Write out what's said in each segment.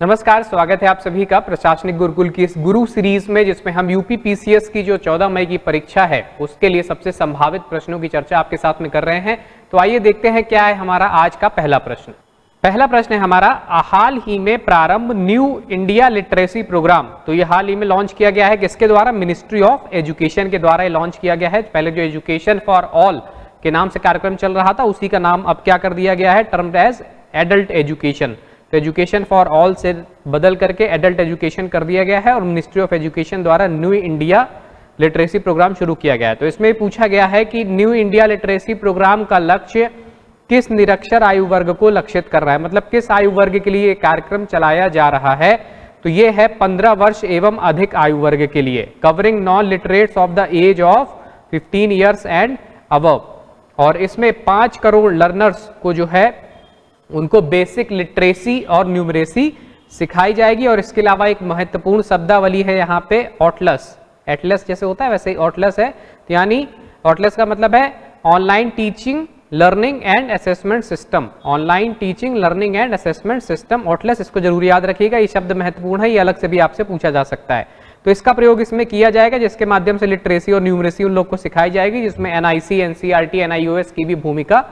नमस्कार, स्वागत है आप सभी का प्रशासनिक गुरुकुल की इस गुरु सीरीज में, जिसमें हम यूपी पीसीएस की जो 14 मई की परीक्षा है उसके लिए सबसे संभावित प्रश्नों की चर्चा आपके साथ में कर रहे हैं। तो आइए देखते हैं क्या है हमारा आज का पहला प्रश्न। पहला प्रश्न है हमारा, हाल ही में प्रारंभ न्यू इंडिया लिटरेसी प्रोग्राम। तो ये हाल ही में लॉन्च किया गया है, किसके द्वारा? मिनिस्ट्री ऑफ एजुकेशन के द्वारा लॉन्च किया गया है। पहले जो एजुकेशन फॉर ऑल के नाम से कार्यक्रम चल रहा था उसी का नाम अब क्या कर दिया गया है, टर्म्ड एज एडल्ट एजुकेशन। तो एजुकेशन फॉर ऑल से बदल करके एडल्ट एजुकेशन कर दिया गया है और मिनिस्ट्री ऑफ एजुकेशन द्वारा न्यू इंडिया लिटरेसी प्रोग्राम शुरू किया गया है। तो इसमें पूछा गया है कि न्यू इंडिया लिटरेसी प्रोग्राम का लक्ष्य किस निरक्षर आयु वर्ग को लक्षित कर रहा है, मतलब किस आयु वर्ग के लिए कार्यक्रम चलाया जा रहा है। तो ये है 15 वर्ष एवं अधिक आयु वर्ग के लिए, covering non literates of the age of 15 years and above. और इसमें 5 करोड़ लर्नर्स को जो है उनको बेसिक लिटरेसी और न्यूमरेसी सिखाई जाएगी। और इसके अलावा एक महत्वपूर्ण शब्दावली है यहाँ पे, ऑटलस। एटलस जैसे होता है वैसे ही ऑटलस है, तो यानी ऑटलस का मतलब है online teaching learning and assessment system. Online teaching learning and assessment system, OTLAS, इसको जरूर याद रखिएगा, ये शब्द महत्वपूर्ण है, ये अलग से भी आपसे पूछा जा सकता है। तो इसका प्रयोग इसमें किया जाएगा जिसके माध्यम से लिटरेसी और न्यूमरेसी उन लोग को सिखाई जाएगी, जिसमें एनआईसी, एनसीईआरटी, एनआईओएस की भी भूमिका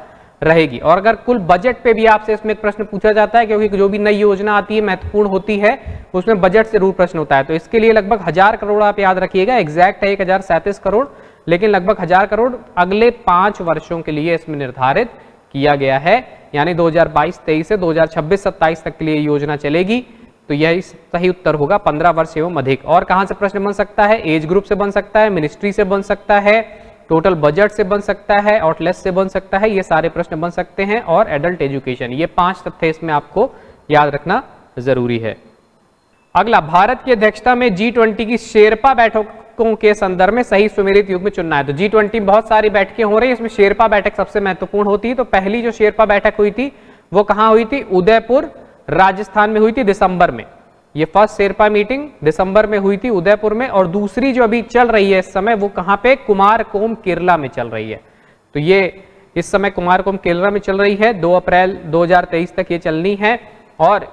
रहेगी। और अगर कुल बजट पे भी आपसे इसमें एक प्रश्न पूछा जाता है, क्योंकि जो भी नई योजना आती है महत्वपूर्ण होती है, उसमें बजट से जरूर प्रश्न होता है। तो इसके लिए लगभग 1000 करोड़ आप याद रखिएगा, एग्जैक्ट है 1037 करोड़, लेकिन लगभग 1000 करोड़ अगले 5 वर्षों के लिए इसमें निर्धारित किया गया है। यानी 2022-23 से 2026-27 तक के लिए योजना चलेगी। तो यही सही उत्तर होगा, 15 वर्ष एवं अधिक। और कहां से प्रश्न बन सकता है? एज ग्रुप से बन सकता है, मिनिस्ट्री से बन सकता है, टोटल बजट से बन सकता है, आउटलेस से बन सकता है, ये सारे प्रश्न बन सकते हैं। और एडल्ट एजुकेशन, ये 5 तथ्य इसमें आपको याद रखना जरूरी है। अगला, भारत की अध्यक्षता में G20 की शेरपा बैठकों के संदर्भ में सही सुमेलित युग्म चुनना है। तो G20 में बहुत सारी बैठकें हो रही है, इसमें शेरपा बैठक सबसे महत्वपूर्ण होती है। तो पहली जो शेरपा बैठक हुई थी वो कहां हुई थी? उदयपुर राजस्थान में हुई थी दिसंबर में। ये फर्स्ट शेरपा मीटिंग दिसंबर में हुई थी उदयपुर में। और दूसरी जो अभी चल रही है इस समय, वो कहां पे? कुमारकोम केरला में चल रही है। तो ये इस समय कुमारकोम केरला में चल रही है, 2 अप्रैल 2023 तक ये चलनी है। और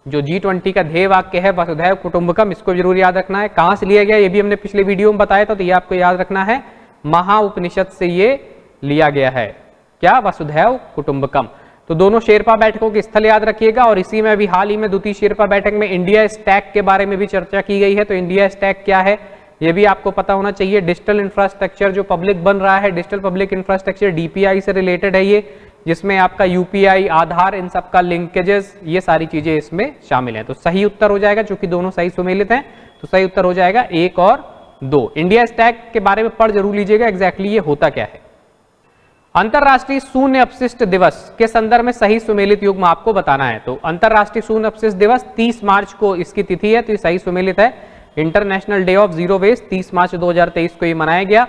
जो G20 का ध्येय वाक्य है वसुधैव कुटुंबकम, इसको जरूर याद रखना है। कहां से लिया गया ये भी हमने पिछले वीडियो में बताया था, तो ये आपको याद रखना है, महाउपनिषद से ये लिया गया है। क्या? वसुधैव कुटुंबकम। तो दोनों शेरपा बैठकों के स्थल याद रखिएगा। और इसी में अभी हाल ही में द्वितीय शेरपा बैठक में इंडिया स्टैक के बारे में भी चर्चा की गई है। तो इंडिया स्टैक क्या है ये भी आपको पता होना चाहिए। डिजिटल इंफ्रास्ट्रक्चर जो पब्लिक बन रहा है, डिजिटल पब्लिक इंफ्रास्ट्रक्चर, DPI से रिलेटेड है ये, जिसमें आपका UPI, आधार, इन सब का लिंकेजेस, ये सारी चीजें इसमें शामिल हैं। तो सही उत्तर हो जाएगा, चूंकि दोनों सही सुमेलित हैं, तो सही उत्तर हो जाएगा 1 और 2। इंडिया स्टैक के बारे में पढ़ जरूर लीजिएगा एग्जैक्टली ये होता क्या है। अंतरराष्ट्रीय शून्य अपशिष्ट दिवस के संदर्भ में सही सुमेलित युग्म आपको बताना है। तो अंतरराष्ट्रीय शून्य अपशिष्ट दिवस 30 मार्च को इसकी तिथि है, तो ये सही सुमेलित है। International day of zero waste 30 March 2023 को ये मनाया गया।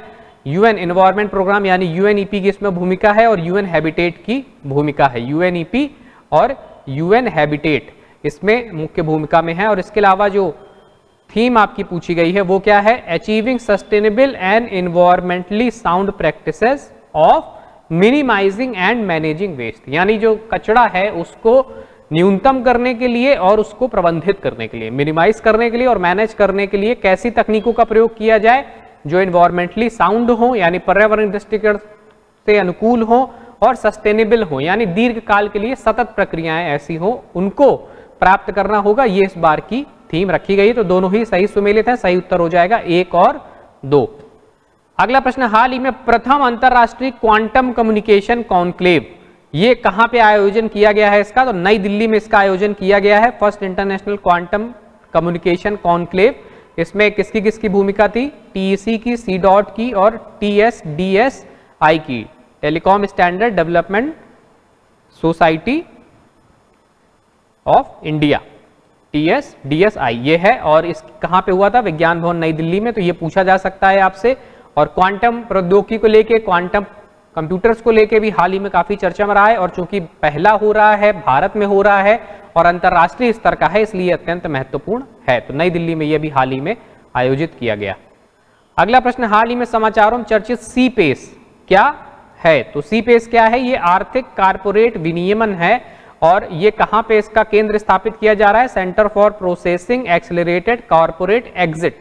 UN एनवायरमेंट प्रोग्राम यानी UNEP की इसमें भूमिका है और UN हैबिटेट की भूमिका है। UNEP और UN हैबिटेट इसमें मुख्य भूमिका में है। और इसके अलावा जो थीम आपकी पूछी गई है वो क्या है? Achieving sustainable and environmentally sound practices of minimising and managing waste, यानी जो कचरा है उसको न्यूनतम करने के लिए और उसको प्रबंधित करने के लिए, मिनिमाइज करने के लिए और मैनेज करने के लिए कैसी तकनीकों का प्रयोग किया जाए जो एनवायरमेंटली साउंड हो, यानी पर्यावरण दृष्टिकोण से अनुकूल हो, और सस्टेनेबल हो, यानी दीर्घ काल के लिए सतत प्रक्रियाएं ऐसी हो, उनको प्राप्त करना होगा। ये इस बार की थीम रखी गई है। तो दोनों ही सही सुमेलित हैं, सही उत्तर हो जाएगा 1 और 2। अगला प्रश्न, हाल ही में प्रथम अंतरराष्ट्रीय क्वांटम कम्युनिकेशन कॉन्क्लेव, ये कहां पे आयोजन किया गया है इसका? तो नई दिल्ली में इसका आयोजन किया गया है, first international quantum communication conclave. इसमें किसकी किसकी भूमिका थी? TEC की, CDOT की और TSDSI की, telecom standard development society of India, TSDSI ये है। और इस कहां पे हुआ था? विज्ञान भवन नई दिल्ली में। तो ये पूछा जा सकता है आपसे। और क्वांटम प्रौद्योगिकी को लेके, क्वांटम कंप्यूटर्स को लेके भी हाल ही में काफी चर्चा में रहा है। और चूंकि पहला हो रहा है, भारत में हो रहा है और अंतरराष्ट्रीय स्तर का है, इसलिए अत्यंत महत्वपूर्ण है। तो नई दिल्ली में यह भी हाल ही में आयोजित किया गया। अगला प्रश्न, हाल ही में समाचारों में चर्चित CPACE क्या है? तो CPACE क्या है? ये आर्थिक कारपोरेट विनियमन है और ये कहां पे इसका केंद्र स्थापित किया जा रहा है? Centre for processing accelerated corporate exit,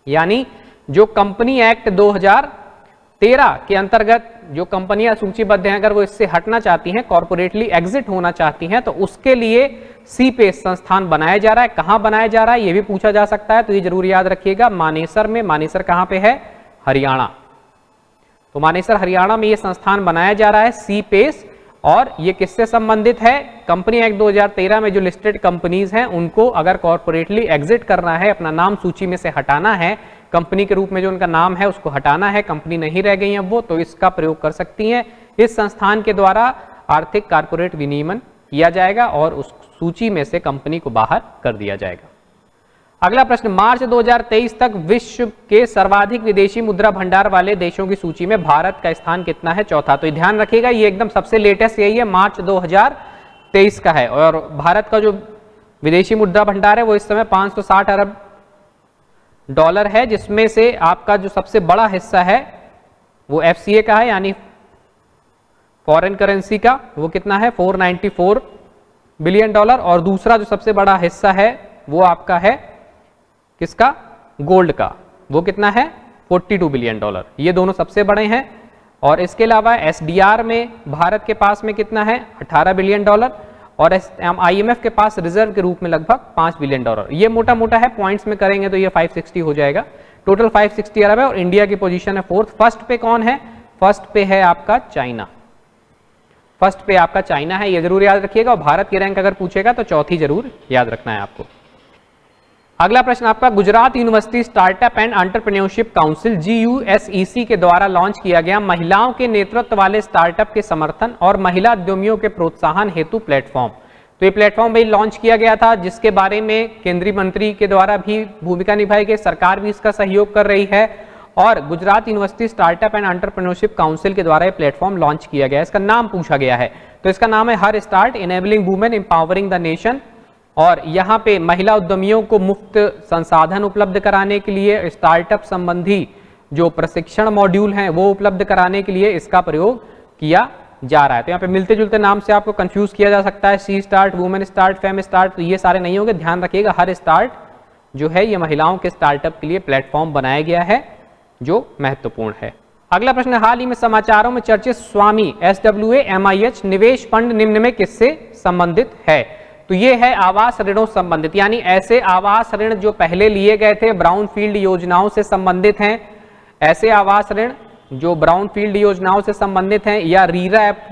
यानी जो कंपनी एक्ट 2013 के अंतर्गत जो कंपनियां सूचीबद्ध हैं, अगर वो इससे हटना चाहती हैं, कॉर्पोरेटली एग्जिट होना चाहती हैं, तो उसके लिए सीपेस संस्थान बनाया जा रहा है। कहां बनाया जा रहा है ये भी पूछा जा सकता है, तो ये जरूर याद रखिएगा, मानेसर में। मानेसर कहां पे है? हरियाणा। तो मानेसर हरियाणा में ये संस्थान बनाया जा रहा है, सीपेस। और ये किससे संबंधित है? कंपनी एक्ट 2013 में जो लिस्टेड कंपनीज हैं उनको अगर कॉर्पोरेटली एग्जिट करना है, अपना नाम सूची में से हटाना है, कंपनी के रूप में जो उनका नाम है उसको हटाना है, कंपनी नहीं रह गई है वो, तो इसका प्रयोग कर सकती हैं। इस संस्थान के द्वारा आर्थिक कॉर्पोरेट विनियमन किया जाएगा और उस सूची में से कंपनी को बाहर कर दिया जाएगा। अगला प्रश्न, मार्च 2023 तक विश्व के सर्वाधिक विदेशी मुद्रा भंडार वाले देशों की सूची में भारत का स्थान कितना है? चौथा। तो ध्यान रखिएगा, ये एकदम सबसे लेटेस्ट यही है, मार्च 2023 का है। और भारत का जो विदेशी मुद्रा भंडार है वो इस समय 560 अरब डॉलर है, जिसमें से आपका जो सबसे बड़ा हिस्सा है वो FCA का है, यानी फॉरेन करेंसी का। वो कितना है? 494 बिलियन डॉलर। और दूसरा जो सबसे बड़ा हिस्सा है वो आपका है किसका? गोल्ड का। वो कितना है? 42 बिलियन डॉलर। ये दोनों सबसे बड़े हैं। और इसके अलावा SDR में भारत के पास में कितना है? 18 बिलियन डॉलर। और IMF के पास रिजर्व के रूप में लगभग 5 बिलियन डॉलर। ये मोटा मोटा है, पॉइंट्स में करेंगे तो ये 560 हो जाएगा। टोटल 560 अरब है। और इंडिया की पोजीशन है 4th। फर्स्ट पे कौन है? फर्स्ट पे है आपका चाइना। फर्स्ट पे आपका चाइना है, ये जरूर याद रखिएगा। और भारत की रैंक अगर पूछेगा तो चौथी जरूर याद रखना है आपको। अगला प्रश्न आपका, Gujarat university startup and entrepreneurship council GUSEC के द्वारा लॉन्च किया गया महिलाओं के नेतृत्व वाले स्टार्टअप के समर्थन और महिला उद्यमियों के प्रोत्साहन हेतु प्लेटफॉर्म। तो ये प्लेटफॉर्म भी लॉन्च किया गया था, जिसके बारे में केंद्रीय मंत्री के द्वारा भी भूमिका निभाई गई, सरकार भी इसका सहयोग कर रही है। और Gujarat university startup and entrepreneurship council के द्वारा ये प्लेटफॉर्म लॉन्च किया गया है। इसका नाम पूछा गया है, तो इसका नाम है her start, enabling women, empowering the nation. और यहाँ पे महिला उद्यमियों को मुफ्त संसाधन उपलब्ध कराने के लिए, स्टार्टअप संबंधी जो प्रशिक्षण मॉड्यूल हैं वो उपलब्ध कराने के लिए इसका प्रयोग किया जा रहा है। तो यहाँ पे मिलते जुलते नाम से आपको कंफ्यूज किया जा सकता है, C start, women start, fame start, तो ये सारे नहीं होंगे। ध्यान रखिएगा, हर स्टार्ट जो है ये महिलाओं के स्टार्टअप के लिए प्लेटफॉर्म बनाया गया है, जो महत्वपूर्ण है। अगला प्रश्न, हाल ही में समाचारों में चर्चित स्वामी SWA MIH निवेश फंड निम्न में किससे संबंधित है? तो ये है आवास ऋणों संबंधित, यानी ऐसे आवास ऋण जो पहले लिए गए थे ब्राउनफील्ड योजनाओं से संबंधित हैं, ऐसे आवास ऋण जो ब्राउनफील्ड योजनाओं से संबंधित हैं या रीरा ऐप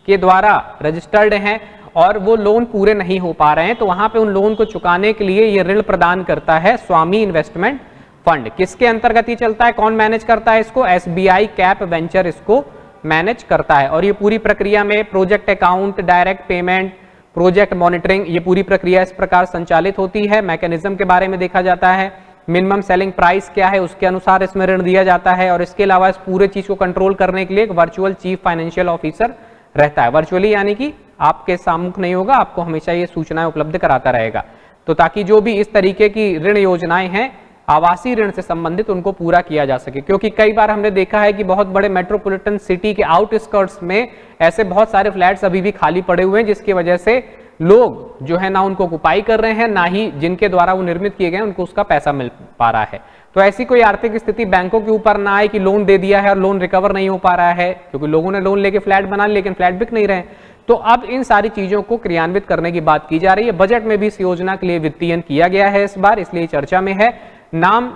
के द्वारा रजिस्टर्ड हैं और वो लोन पूरे नहीं हो पा रहे हैं, तो वहां पे उन लोन को चुकाने के लिए ये ऋण प्रदान करता है स्वामी इन्वेस्टमेंट फंड। किसके अंतर्गत ये चलता है? कौन मैनेज करता है इसको? SBI कैप वेंचर इसको मैनेज करता है। और ये पूरी प्रक्रिया में project account, direct payment, project monitoring, ये पूरी प्रक्रिया इस प्रकार संचालित होती है। मैकेनिज्म के बारे में देखा जाता है, मिनिमम सेलिंग प्राइस क्या है उसके अनुसार इसमें ऋण दिया जाता है। और इसके अलावा इस पूरे चीज को कंट्रोल करने के लिए एक वर्चुअल चीफ फाइनेंशियल ऑफिसर रहता है। वर्चुअली यानी कि आपके सामने नहीं होगा, आपको हमेशा ये सूचनाएं उपलब्ध कराता रहेगा, तो ताकि जो भी इस तरीके की ऋण योजनाएं हैं आवासीय ऋण से संबंधित उनको पूरा किया जा सके। क्योंकि कई बार हमने देखा है कि बहुत बड़े मेट्रोपॉलिटन सिटी के आउटस्कर्ट्स में ऐसे बहुत सारे फ्लैट्स अभी भी खाली पड़े हुए हैं, जिसकी वजह से लोग जो है ना उनको ऑक्युपाई कर रहे हैं, ना ही जिनके द्वारा वो निर्मित किए गए उनको उसका पैसा मिल पा रहा है। तो ऐसी कोई आर्थिक स्थिति बैंकों के ऊपर ना आए कि लोन दे दिया है और लोन रिकवर नहीं हो पा रहा है, क्योंकि लोगों ने लोन लेके फ्लैट बना लिए लेकिन फ्लैट बिक नहीं रहे। तो अब इन सारी चीजों को क्रियान्वित करने की बात की जा रही है। बजट में भी इस योजना के लिए वित्तीयन किया गया है इस बार, इसलिए चर्चा में है। नाम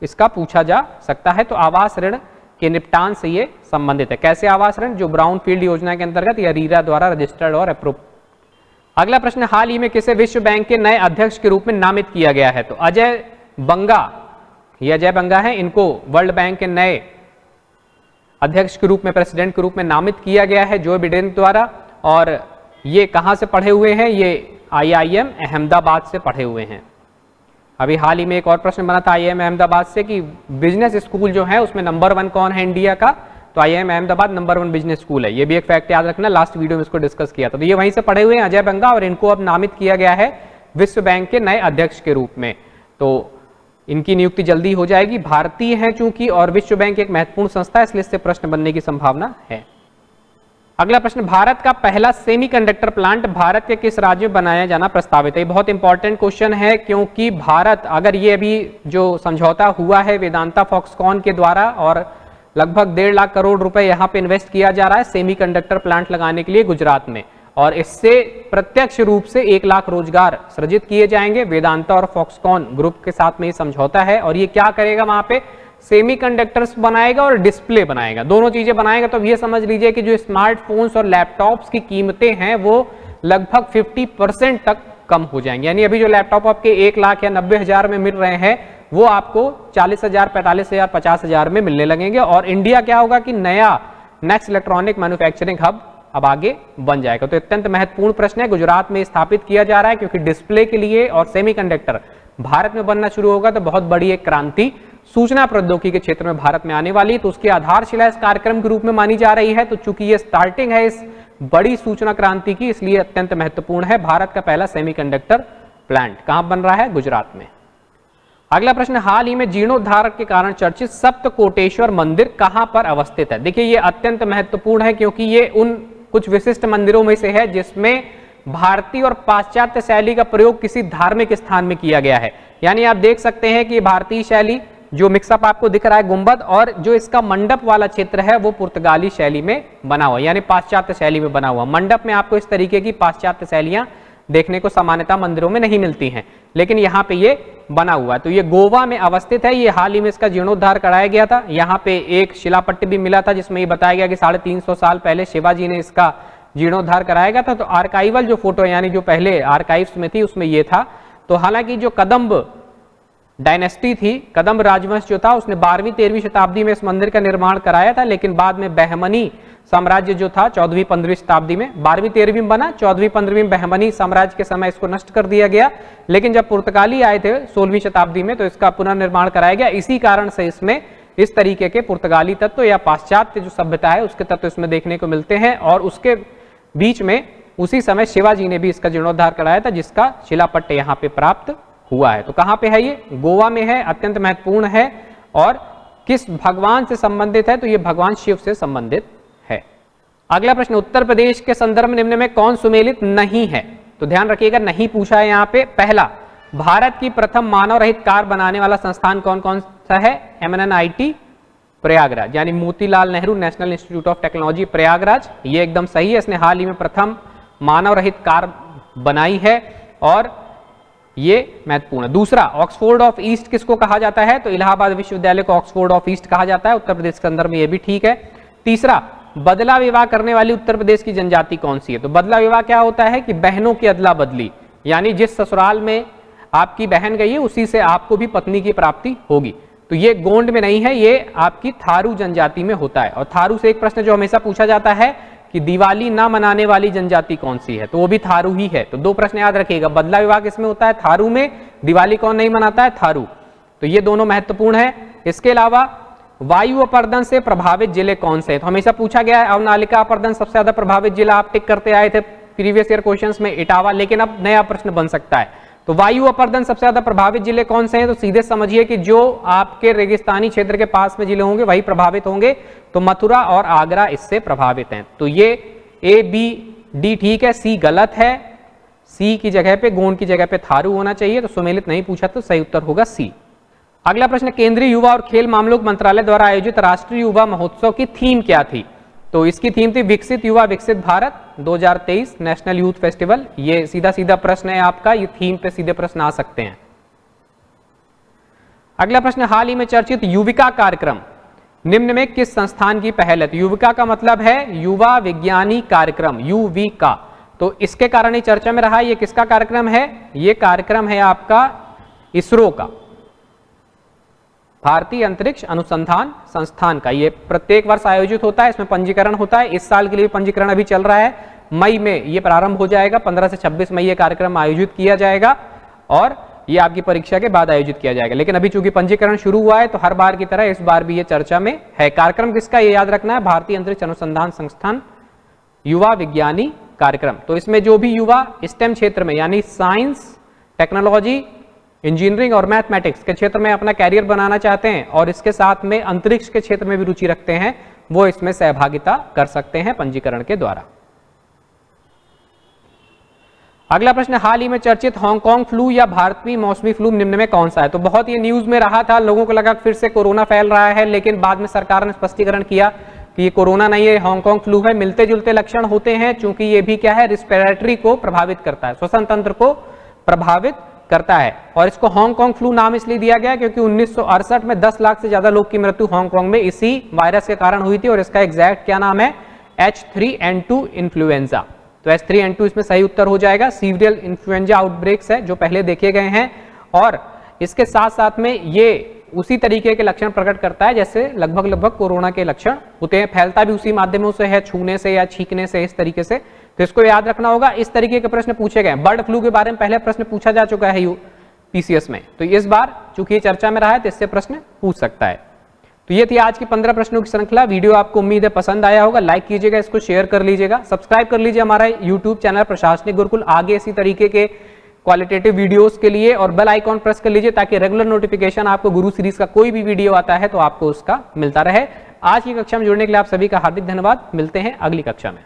इसका पूछा जा सकता है। तो आवास ऋण के निपटान से ये संबंधित है। कैसे आवास ऋण? जो ब्राउनफील्ड योजना के अंतर्गत या रीरा द्वारा रजिस्टर्ड और अप्रूव। अगला प्रश्न, हाल ही में किसे विश्व बैंक के नए अध्यक्ष के रूप में नामित किया गया है? तो अजय बंगा, ये अजय बंगा है, इनको वर्ल्ड बैंक के नए अध्यक्ष के रूप में, प्रेसिडेंट के रूप में नामित किया गया है जो बिडेन द्वारा। और ये कहां से पढ़े हुए हैं? ये IIM अहमदाबाद से पढ़े हुए हैं। अभी हाल ही में एक और प्रश्न बना था IIM अहमदाबाद से कि बिजनेस स्कूल जो है उसमें नंबर 1 कौन है इंडिया का? तो IIM Ahmedabad number 1 business school है। ये भी एक फैक्ट याद रखना, लास्ट वीडियो में इसको डिस्कस किया था। तो ये वहीं से पढ़े हुए हैं अजय बंगा, और इनको अब नामित किया गया है विश्व बैंक के नए अध्यक्ष के रूप में। तो इनकी नियुक्ति जल्दी हो जाएगी। भारतीय है चूंकि, और विश्व बैंक एक महत्वपूर्ण संस्था है, इसलिए इससे प्रश्न बनने की संभावना है। अगला प्रश्न, भारत का पहला सेमीकंडक्टर प्लांट भारत के किस राज्य में बनाया जाना प्रस्तावित है? बहुत इंपॉर्टेंट क्वेश्चन है, क्योंकि भारत, अगर ये अभी जो समझौता हुआ है वेदांता फॉक्सकॉन के द्वारा और लगभग 1.5 लाख करोड़ रुपए यहाँ पे इन्वेस्ट किया जा रहा है सेमीकंडक्टर प्लांट लगाने के लिए गुजरात में, और इससे प्रत्यक्ष रूप से 1 लाख रोजगार सृजित किए जाएंगे। वेदांता और फॉक्सकॉन ग्रुप के साथ में ये समझौता है, और ये क्या करेगा, वहां पे सेमीकंडक्टर्स बनाएगा और डिस्प्ले बनाएगा, दोनों चीजें बनाएगा। तो ये समझ लीजिए कि जो स्मार्टफोन्स और लैपटॉप्स की कीमतें हैं वो लगभग 50% तक कम हो जाएंगे। यानी अभी जो लैपटॉप आपके 1 लाख या 90,000 में मिल रहे हैं वो आपको 40,000, 45,000, 50,000 में मिलने लगेंगे। और इंडिया क्या होगा कि नया नेक्स्ट इलेक्ट्रॉनिक मैन्युफैक्चरिंग हब अब आगे बन जाएगा। तो अत्यंत महत्वपूर्ण प्रश्न है, गुजरात में स्थापित किया जा रहा है, क्योंकि डिस्प्ले के लिए और सेमीकंडक्टर भारत में बनना शुरू होगा तो बहुत बड़ी एक क्रांति सूचना प्रौद्योगिकी के क्षेत्र में भारत में आने वाली है। तो उसकी आधारशिला इस कार्यक्रम के रूप में मानी जा रही है। तो चूंकि ये स्टार्टिंग है इस बड़ी सूचना क्रांति की, इसलिए अत्यंत महत्वपूर्ण है। भारत का पहला सेमीकंडक्टर प्लांट कहां बन रहा है? गुजरात में। अगला प्रश्न, हाल ही में जीर्णोद्धार के कारण चर्चित सप्तकोटेश्वर मंदिर कहां पर अवस्थित है? देखिए ये अत्यंत महत्वपूर्ण है, क्योंकि ये उन कुछ विशिष्ट मंदिरों में से है जिसमें भारतीय और पाश्चात्य शैली का प्रयोग किसी धार्मिक स्थान में किया गया है। यानी आप देख सकते हैं कि भारतीय शैली जो मिक्सअप आपको दिख रहा है गुंबद, और जो इसका मंडप वाला क्षेत्र है वो पुर्तगाली शैली में बना हुआ, यानी पाश्चात्य शैली में बना हुआ। मंडप में आपको इस तरीके की पाश्चात्य शैलियां देखने को सामान्यतः मंदिरों में नहीं मिलती हैं, लेकिन यहाँ पे ये बना हुआ है। तो ये गोवा में अवस्थित है। ये हाल ही में इसका जीर्णोद्धार कराया गया था। यहाँ पे एक शिलापट्ट भी मिला था जिसमें ये बताया गया कि 350 साल पहले शिवाजी ने इसका जीर्णोद्धार कराया गया था। तो आर्काइवल जो फोटो यानी जो पहले आर्काइव्स में थी उसमें ये था। तो हालांकि जो कदम्ब डायनेस्टी थी, कदम्ब राजवंश जो था, उसने 12वीं 13वीं शताब्दी में इस मंदिर का निर्माण कराया था, लेकिन बाद में बहमनी साम्राज्य जो था 14वीं 15वीं शताब्दी में, 12वीं 13वीं में बना, 14वीं 15वीं में बहमनी साम्राज्य के समय इसको नष्ट कर दिया गया। लेकिन जब पुर्तगाली आए थे 16वीं शताब्दी में तो इसका पुनर्निर्माण कराया गया। इसी कारण से इसमें इस तरीके के पुर्तगाली तत्व या पाश्चात्य जो सभ्यता है उसके तत्व इसमें देखने को मिलते हैं। और उसके बीच में उसी समय शिवाजी ने भी इसका जीर्णोद्धार कराया था, जिसका शिलापट्ट यहाँ पे प्राप्त हुआ है। तो कहां पे है? ये गोवा में है। अत्यंत महत्वपूर्ण है। और किस भगवान से संबंधित है? तो ये भगवान शिव से संबंधित है। अगला प्रश्न, उत्तर प्रदेश के संदर्भ निम्न में कौन सुमेलित नहीं है? तो ध्यान रखिएगा, नहीं पूछा है यहाँ पे। पहला, भारत की प्रथम मानव रहित कार बनाने वाला संस्थान कौन कौन सा है? MNNIT प्रयागराज, यानी Motilal Nehru national institute of technology Prayagraj. ये एकदम सही है। इसने हाल ही में प्रथम मानव रहित कार बनाई है और ये महत्वपूर्ण है। दूसरा, ऑक्सफोर्ड ऑफ ईस्ट किसको कहा जाता है? तो इलाहाबाद विश्वविद्यालय को ऑक्सफोर्ड ऑफ ईस्ट कहा जाता है। उत्तर प्रदेश के अंदर में ये भी ठीक है। तीसरा, बदला विवाह करने वाली उत्तर प्रदेश की जनजाति कौन सी है? तो बदला विवाह क्या होता है कि बहनों की अदला बदली, यानी जिस ससुराल में आपकी बहन गई है उसी से आपको भी पत्नी की प्राप्ति होगी। तो ये गोंड में नहीं है, ये आपकी थारू जनजाति में होता है। और थारू से एक प्रश्न जो हमेशा पूछा जाता है कि दिवाली ना मनाने वाली जनजाति कौन सी है? तो वो भी थारू ही है। तो 2 प्रश्न याद रखिएगा, बदला विवाह किसमें होता है? थारू में। दिवाली कौन नहीं मनाता है? थारू। तो ये दोनों महत्वपूर्ण है। इसके अलावा वायु अपर्दन से प्रभावित जिले कौन से हैं? तो हमेशा पूछा गया है। अवनालिका अपर्दन सबसे ज्यादा प्रभावित जिला आप टिक करते आए थे प्रीवियस ईयर क्वेश्चंस में, इटावा, लेकिन अब नया प्रश्न बन सकता है। तो वायु अपर्दन सबसे ज्यादा प्रभावित जिले कौन से हैं? तो सीधे समझिए कि जो आपके रेगिस्तानी क्षेत्र के पास में जिले होंगे वही प्रभावित होंगे। तो मथुरा और आगरा इससे प्रभावित हैं। तो ये A, B, D ठीक है, C गलत है। C की जगह पे, गोंड की जगह पे थारू होना चाहिए। तो सुमेलित नहीं पूछा, तो सही उत्तर होगा C। अगला प्रश्न, केंद्रीय युवा और खेल मामलों मंत्रालय द्वारा आयोजित राष्ट्रीय युवा महोत्सव की थीम क्या थी? तो इसकी थीम थी विकसित युवा विकसित भारत 2023 नेशनल यूथ फेस्टिवल। ये सीधा सीधा प्रश्न है आपका, ये थीम पे सीधे प्रश्न आ सकते हैं। अगला प्रश्न, हाल ही में चर्चित युविका कार्यक्रम निम्न में किस संस्थान की पहल है? तो युविका का मतलब है युवा विज्ञानी कार्यक्रम, युविका। तो इसके कारण ही चर्चा में रहा। ये किसका कार्यक्रम है? ये कार्यक्रम है आपका इसरो का, भारतीय अंतरिक्ष अनुसंधान संस्थान का। ये प्रत्येक वर्ष आयोजित होता है, इसमें पंजीकरण होता है। इस साल के लिए पंजीकरण अभी चल रहा है, मई में ये प्रारंभ हो जाएगा। 15 से 26 मई ये कार्यक्रम आयोजित किया जाएगा और ये आपकी परीक्षा के बाद आयोजित किया जाएगा। लेकिन अभी चूंकि पंजीकरण शुरू हुआ है तो हर बार की तरह इस बार भी ये चर्चा में है। कार्यक्रम किसका ये याद रखना है, भारतीय अंतरिक्ष अनुसंधान संस्थान युवा विज्ञानी कार्यक्रम। तो इसमें जो भी युवा स्टेम क्षेत्र में यानी साइंस, टेक्नोलॉजी, इंजीनियरिंग और मैथमेटिक्स के क्षेत्र में अपना कैरियर बनाना चाहते हैं और इसके साथ में अंतरिक्ष के क्षेत्र में भी रुचि रखते हैं, वो इसमें सहभागिता कर सकते हैं पंजीकरण के द्वारा। अगला प्रश्न, हाल ही में चर्चित हांगकांग फ्लू या भारतीय मौसमी फ्लू निम्न में कौन सा है? तो बहुत ये न्यूज में रहा था, लोगों को लगा फिर से कोरोना फैल रहा है, लेकिन बाद में सरकार ने स्पष्टीकरण किया कि ये कोरोना नहीं है, हांगकांग फ्लू है। मिलते जुलते लक्षण होते हैं, चूंकि ये भी क्या है, रिस्पिरेटरी को प्रभावित करता है, श्वसन तंत्र को प्रभावित करता है। और इसको हांगकांग फ्लू नाम इसलिए दिया गया क्योंकि 1968 में 10 लाख से ज्यादा लोग की मृत्यु हांगकांग में इसी वायरस के कारण हुई थी, और इसका एग्जैक्ट क्या नाम है, H3N2 इन्फ्लुएंजा। तो H3N2 इसमें सही उत्तर हो जाएगा। सीवियरल इन्फ्लुएंजा आउटब्रेक्स है जो पहले देखे गए हैं, और इसके साथ साथ में ये उसी तरीके के लक्षण प्रकट करता है जैसे लगभग कोरोना के लक्षण होते हैं, फैलता भी उसी माध्यमों से है, छूने से या छींकने से, इस तरीके से। तो इसको याद रखना होगा। इस तरीके के प्रश्न पूछे गए। बर्ड फ्लू के बारे में पहले प्रश्न पूछा जा चुका है पीसीएस में, तो इस बार चूंकि ये चर्चा में रहा है तो इससे प्रश्न पूछ सकता है। तो ये थी आज की 15 प्रश्नों की श्रृंखला। वीडियो आपको उम्मीद है पसंद आया होगा। लाइक कीजिएगा, इसको शेयर कर लीजिएगा, सब्सक्राइब कर लीजिए हमारा यूट्यूब चैनल प्रशासनिक गुरुकुल। आगे इसी तरीके के क्वालिटेटिव वीडियोस के लिए और बेल आइकॉन प्रेस कर लीजिए ताकि रेगुलर नोटिफिकेशन आपको गुरु सीरीज का कोई भी वीडियो आता है तो आपको उसका मिलता रहे। आज की कक्षा में जुड़ने के लिए आप सभी का हार्दिक धन्यवाद। मिलते हैं अगली कक्षा में।